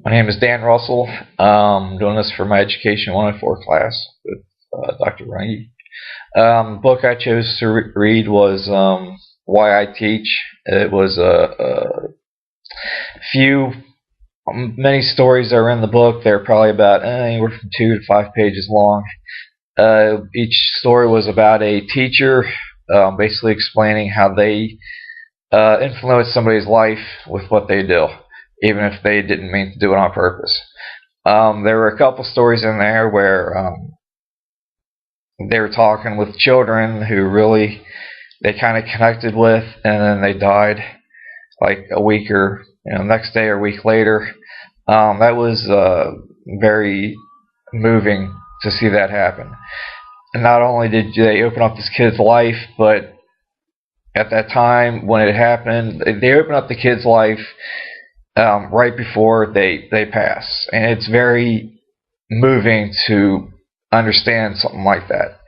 My name is Dan Russell. I'm doing this for my Education 104 class with Dr. Runge. The book I chose to read was Why I Teach. It was many stories that are in the book. They're probably about anywhere from 2 to 5 pages long. Each story was about a teacher basically explaining how they influence somebody's life with what they do, even if they didn't mean to do it on purpose. There were a couple stories in there where they were talking with children who really they kind of connected with, and then they died like a week or next day or a week later. That was very moving to see that happen. And not only did they open up this kid's life, but at that time when it happened, they opened up the kid's life right before they pass. And it's very moving to understand something like that.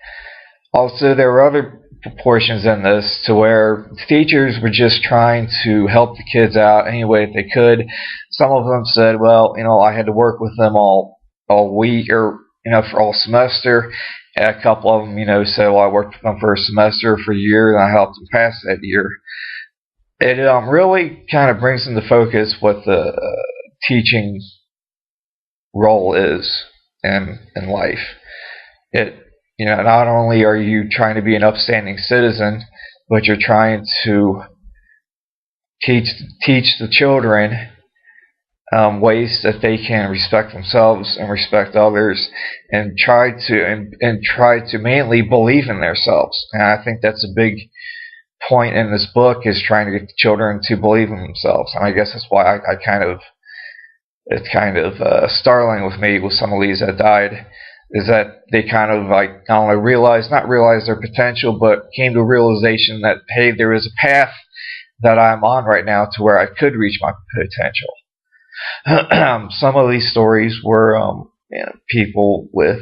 Also, there were other portions in this to where teachers were just trying to help the kids out any way that they could. Some of them said, well, I had to work with them all week or for all semester. And a couple of them, said, well, I worked with them for a semester, for a year, and I helped them pass that year. It really kind of brings into focus what the teaching role is in life. Not only are you trying to be an upstanding citizen, but you're trying to teach the children ways that they can respect themselves and respect others, and try to mainly believe in themselves. And I think that's a big point in this book, is trying to get the children to believe in themselves. And I guess that's why it's kind of startling with me with some of these that died, is that they kind of not realize their potential, but came to a realization that, hey, there is a path that I'm on right now to where I could reach my potential. Some of these stories were people with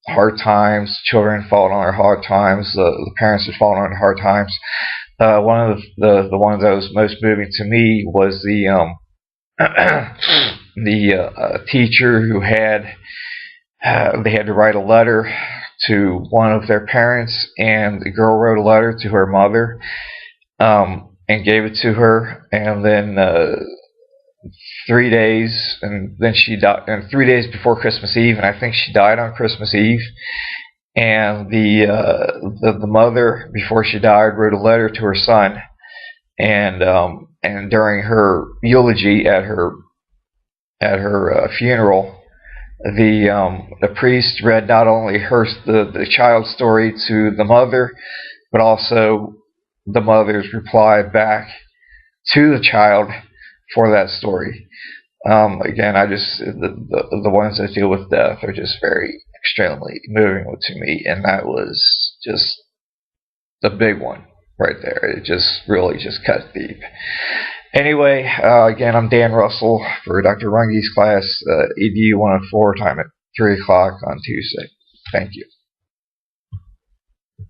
hard times, children falling on their hard times, the parents had fallen on hard times. One of the ones that was most moving to me was the teacher who they had to write a letter to one of their parents, and the girl wrote a letter to her mother and gave it to her, and then 3 days, and then she died, and 3 days before Christmas Eve, and I think she died on Christmas Eve. And the mother, before she died, wrote a letter to her son, and during her eulogy at her funeral, the priest read not only the child's story to the mother, but also the mother's reply back to the child for that story. Again, the ones that deal with death are just very extremely moving to me, and that was just the big one right there. It just really just cut deep. Anyway, again, I'm Dan Russell for Dr. Runge's class, EDU-104, time at 3 o'clock on Tuesday. Thank you.